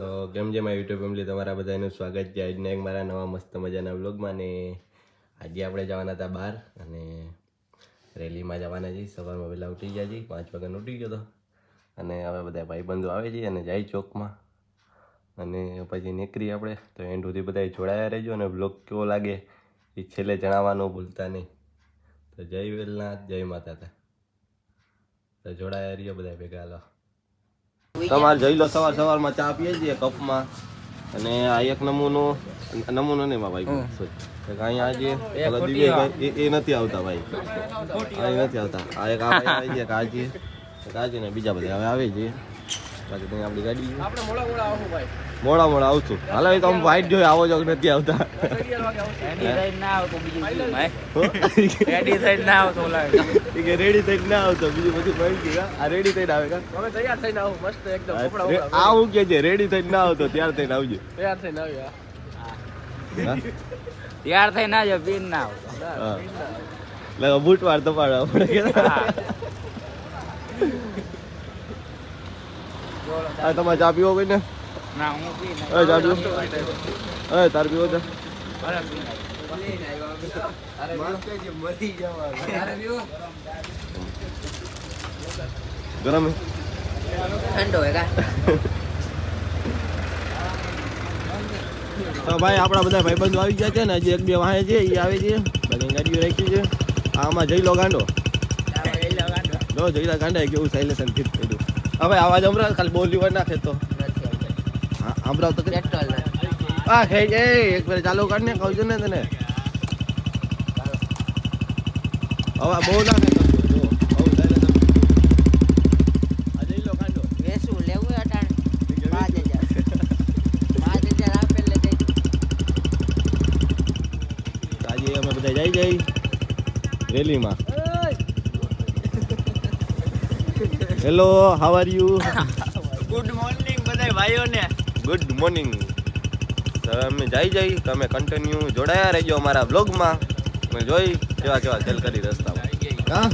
તો કેમ છે મારી યુટ્યુબ ફેમિલી, તમારા બધાનું સ્વાગત છે આજના એક મારા નવા મસ્ત મજાના વ્લોગમાં. ને આજે આપણે જવાના હતા બહાર અને રેલીમાં જવાના છીએ. સવારમાં વહેલા ઉઠી ગયા છીએ, 5 વાગ્યાનો ઉઠી ગયો હતો અને હવે બધા ભાઈબંધો આવે છે અને જાય ચોકમાં અને પછી નીકળી આપણે. તો એન્ડ સુધી બધા જોડાયા રહેજો અને વ્લોગ કેવો લાગે એ છેલ્લે જણાવવાનું ભૂલતા નહીં. તો જય વેલનાથ, જય માતા. તો જોડાયા રહ્યો બધા ભેગા. હાલો તમારે જઈ લો. સવારમાં ચા પીએ છીએ કપમાં અને આ એક નમૂનો નહીં ભાઈ, અહીંયા આજે એ નથી આવતા ભાઈ, અહીં નથી આવતા. આ એક આવી ગયા કાજી ને બીજા બધા હવે આવે છે. બાકી ત્યાં આપણી ગાડી મોડા આવશું. હાલો તો વાઈટ જોઈ આવો જો નથી આવતા. રેડી થઈને ના આવતો બીજું બધું ભાઈ ગયું. આ રેડી થઈને આવે કા તૈયાર થઈને આવું મસ્ત એકદમ આવું કે છે. રેડી થઈને ના આવતો ત્યાર થઈને આવજો. તૈયાર થઈને આવ્યો તૈયાર થઈને આવજો. પીન ના આવતો બૂટ વાર તપાડવા પડે. તમારે ચા પીવો કોઈ ને? ના હું પી ચા પીવો. તાર પીવો છે? ગરમ ઠંડો હે કા? તો ભાઈ આપણા બધા ભાઈબંધો આવી ગયા છે ને. હજી 1-2 વાહે છે, એ આવે છે. બધી ગાડીઓ રાખી છે. આમાં જઈ લો ગાંડો. જઈલા ગાંડા કેવું સાયલેશન ફિટ કર્યું. હવે અવાજ હમણાં ખાલી બોલી વાર નાખે તો હમણાં તો પેટ્રોલ હા ખાઈ જાય. એક વાર ચાલુ કાઢ ને કહું છું ને તને. હવે બહુ નાખે જઈ રેલીમાં. Hello, how are you? Good morning બધા ભાઈઓને. Good morning. તો અમે જઈ તમે કન્ટિન્યુ જોડાયા રહેજો અમારા બ્લોગમાં. અમે જોઈ કેવા ખેલ કરી રસ્તામાં. હા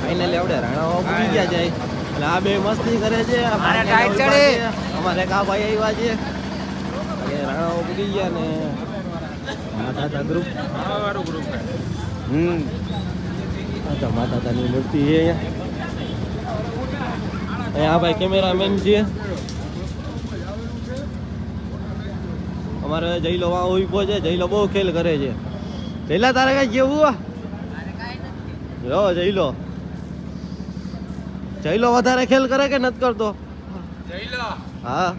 ફાઇનલી આપણે રાણાઓ પૂરી ગયા જાય એટલે આ બે મસ્તી કરે છે. અમારે કા ભાઈ આવ્યા છે એટલે રાણાઓ પૂરી ગયા ને માતા ગ્રુપ માતાની મૂર્તિ છે અહીંયા. આ ભાઈ કેમેરામેન છે અમારે. જઈલો વાં ઉભો છે. જઈલો બહુ ખેલ કરે છે. જઈલા તારે કઈ જેવું જઈલો વધારે ખેલ કરે કે નથી કરતો? હા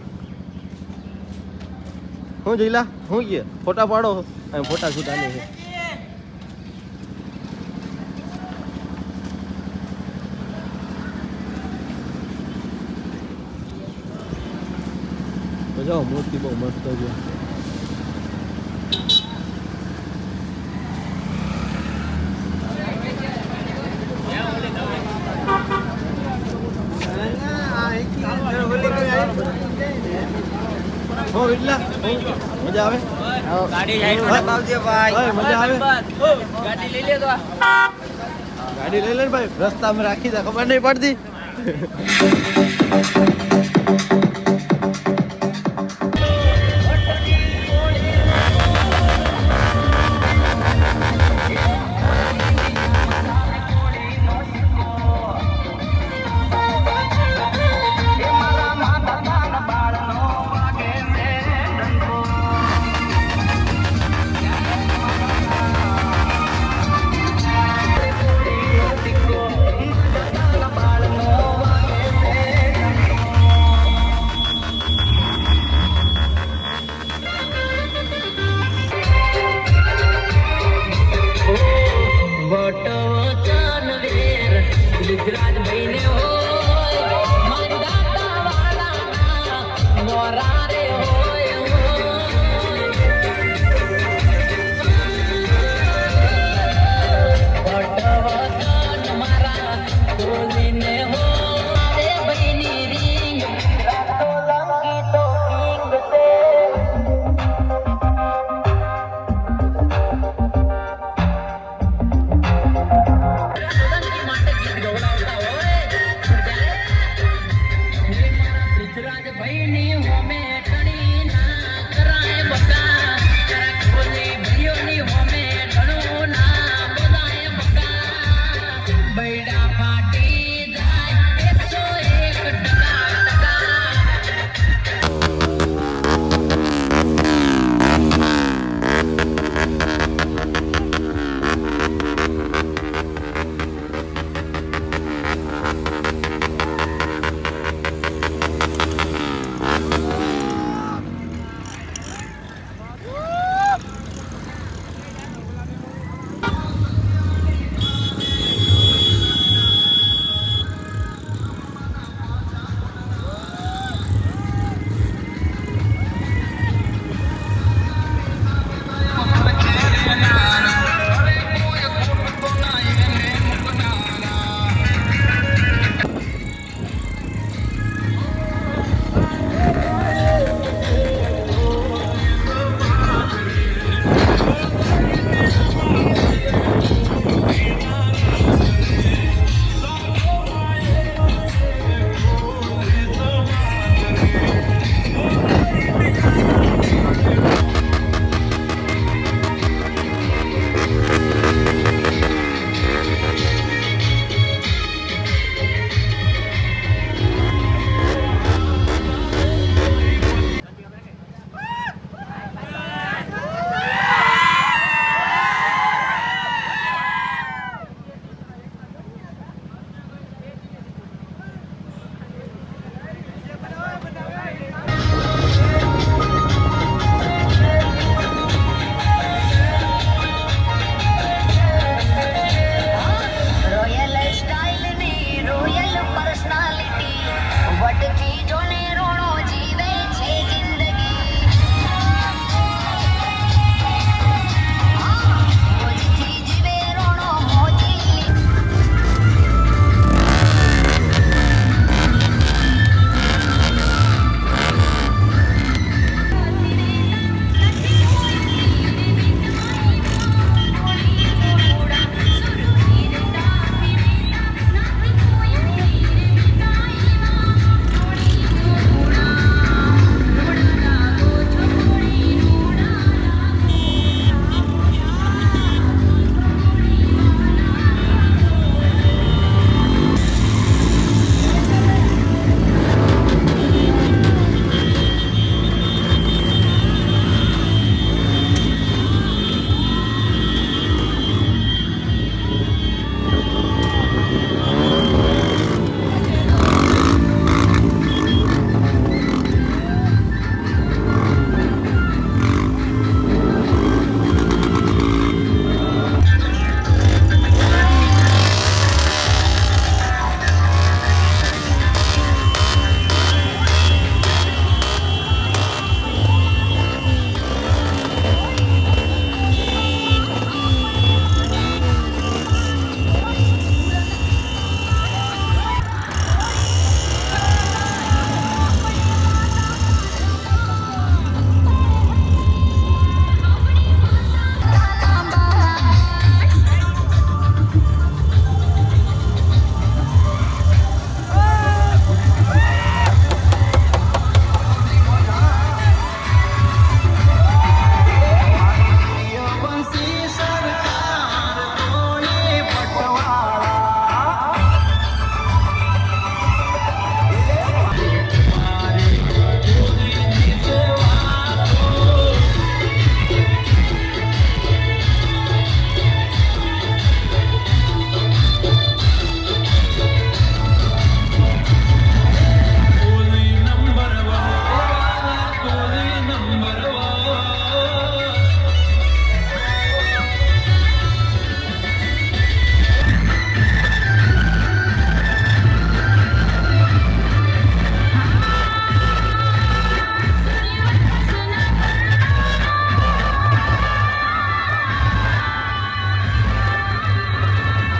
હું જઈલા હું કે ફોટા પાડો. ફોટા છૂટાની છે. જો મૂર્તિ બહુ મસ્ત છે. મજા આવે. ગાડી ભાઈ મજા આવે. ગાડી લઈ લે તો ગાડી લઈ લે ભાઈ. રસ્તામાં રાખી દે ખબર નહીં પડતી.